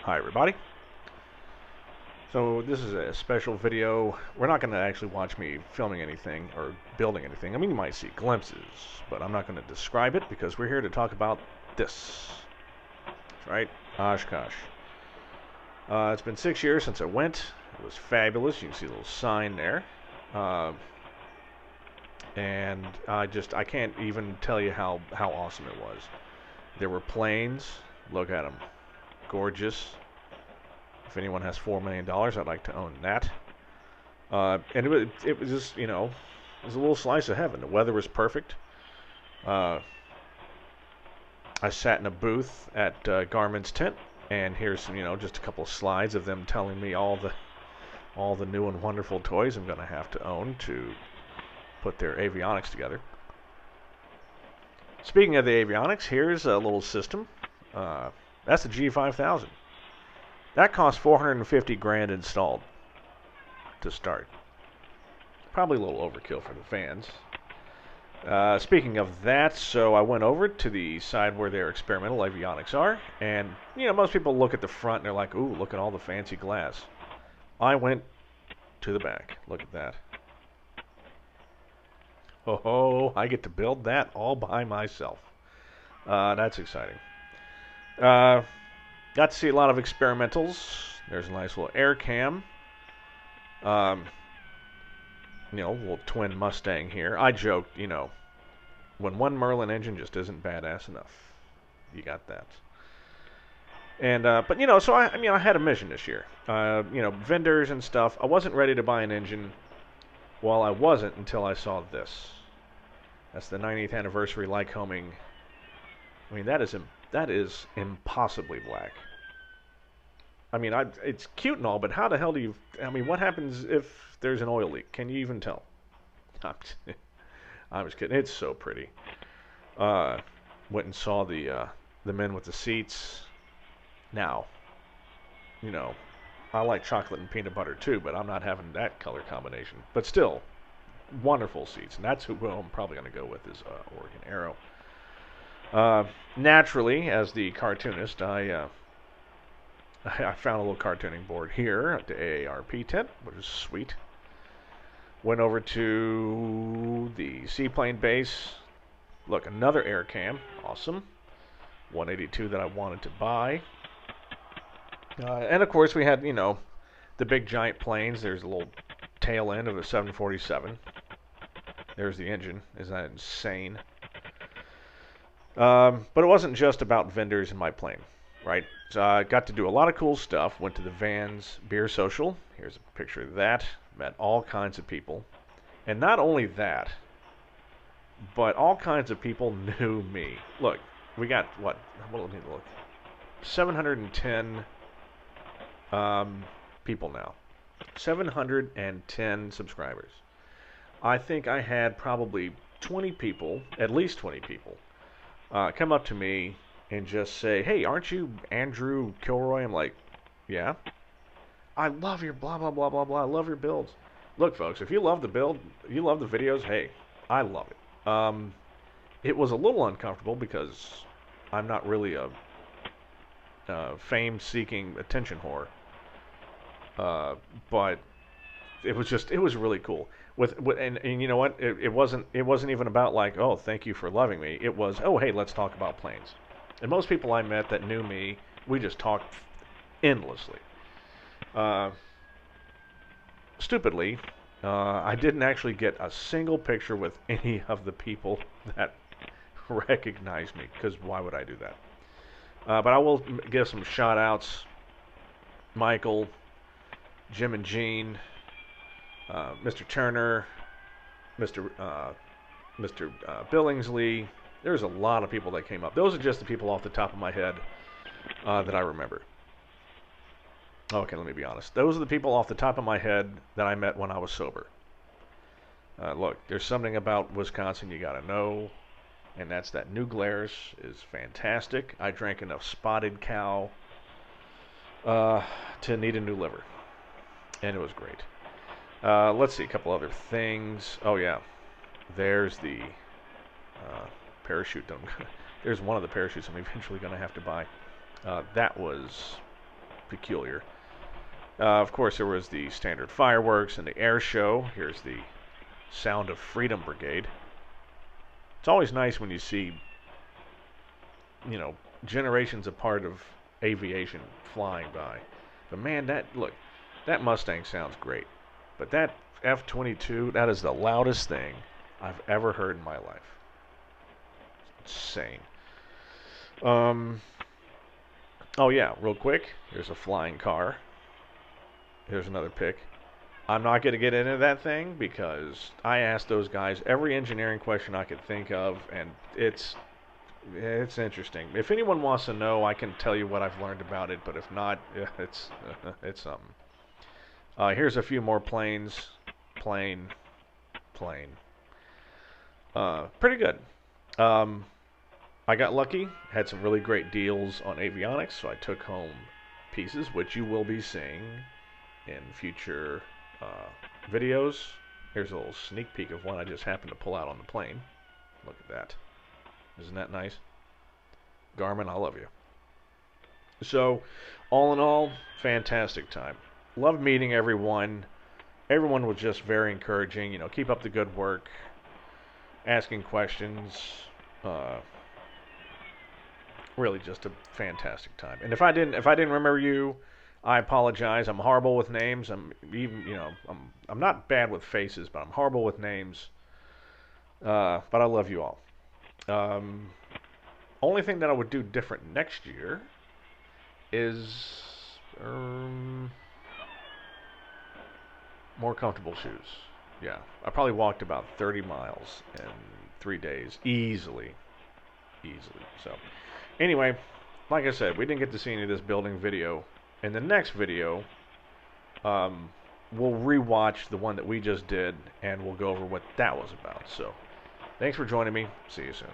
Hi everybody. So this is a special video. We're not going to actually watch me filming anything or building anything. I mean, you might see glimpses, but I'm not going to describe it because we're here to talk about this. That's right, Oshkosh. It's been 6 years since I went. It was fabulous. You can see a little sign there. And I can't even tell you how awesome it was. There were planes. Look at them. Gorgeous. If anyone has $4 million, I'd like to own that. And it was just, it was a little slice of heaven. The weather was perfect. I sat in a booth at Garmin's tent, and here's some, just a couple of slides of them telling me all the new and wonderful toys I'm going to have to own to put their avionics together. Speaking of the avionics, here's a little system. That's the G5000. That cost 450 grand installed to start. Probably a little overkill for the fans. Speaking of that, so I went over to the side where their experimental avionics are, and most people look at the front and they're like, "Ooh, look at all the fancy glass." I went to the back. Look at that. Oh, I get to build that all by myself. That's exciting. Got to see a lot of experimentals. There's a nice little air cam. Little twin Mustang here. I joked, when one Merlin engine just isn't badass enough, you got that. And but so I had a mission this year. Vendors and stuff. I wasn't ready to buy an engine. Well, I wasn't until I saw this. That's the 90th anniversary Lycoming. I mean, that is impossibly black. I mean, it's cute and all, but how the hell do you... I mean, what happens if there's an oil leak? Can you even tell? I was kidding. It's so pretty. Went and saw the men with the seats. Now, I like chocolate and peanut butter too, but I'm not having that color combination. But still, wonderful seats, and that's who I'm probably going to go with is Oregon Aero. Naturally, as the cartoonist, I found a little cartooning board here at the AARP tent, which is sweet. Went over to the seaplane base. Look, another air cam. Awesome. 182 that I wanted to buy. And of course, we had, the big giant planes. There's a little tail end of a 747. There's the engine. Isn't that insane? But it wasn't just about vendors in my plane, right? So I got to do a lot of cool stuff. Went to the Vans Beer Social. Here's a picture of that. Met all kinds of people. And not only that, but all kinds of people knew me. Look, we got, what do we look? 710 people now. 710 subscribers. I think I had probably 20 people, at least 20 people, come up to me and just say, "Hey, aren't you Andrew Kilroy?" I'm like, "Yeah." "I love your blah, blah, blah, blah, blah. I love your builds." Look, folks, if you love the build, you love the videos, hey, I love it. It was a little uncomfortable because I'm not really a fame-seeking attention whore. But it was really cool. And you know what? It wasn't even about like, "Oh, thank you for loving me." It was, "Oh, hey, let's talk about planes." And most people I met that knew me, we just talked endlessly. Stupidly, I didn't actually get a single picture with any of the people that recognized me, because why would I do that? But I will give some shout outs. Michael, Jim and Jean, Mr. Turner, Mr. Billingsley. There's a lot of people that came up. Those are just the people off the top of my head that I remember. Okay, let me be honest. Those are the people off the top of my head that I met when I was sober. Look, there's something about Wisconsin you gotta know, and that's that New Glarus is fantastic. I drank enough Spotted Cow to need a new liver, and it was great. Let's see, a couple other things. Oh yeah, there's the parachute. There's one of the parachutes I'm eventually going to have to buy. That was peculiar. Of course, there was the standard fireworks and the air show. Here's the Sound of Freedom Brigade. It's always nice when you see, generations apart of aviation flying by. But man, that Mustang sounds great. But that F-22, that is the loudest thing I've ever heard in my life. Insane. Oh yeah, real quick, here's a flying car. Here's another pic. I'm not going to get into that thing because I asked those guys every engineering question I could think of, and it's interesting. If anyone wants to know, I can tell you what I've learned about it, but if not, it's something. Here's a few more planes. Plane. Pretty good. I got lucky, had some really great deals on avionics, so I took home pieces, which you will be seeing in future videos. Here's a little sneak peek of one I just happened to pull out on the plane. Look at that. Isn't that nice? Garmin, I love you. So, all in all, fantastic time. Loved meeting everyone. Everyone was just very encouraging. Keep up the good work. Asking questions. Really just a fantastic time. And if I didn't remember you, I apologize. I'm horrible with names. I'm not bad with faces, but I'm horrible with names. But I love you all. Only thing that I would do different next year is more comfortable shoes. Yeah, I probably walked about 30 miles in 3 days, easily. So, anyway, like I said, we didn't get to see any of this building video. In the next video, we'll rewatch the one that we just did, and we'll go over what that was about. So, thanks for joining me. See you soon.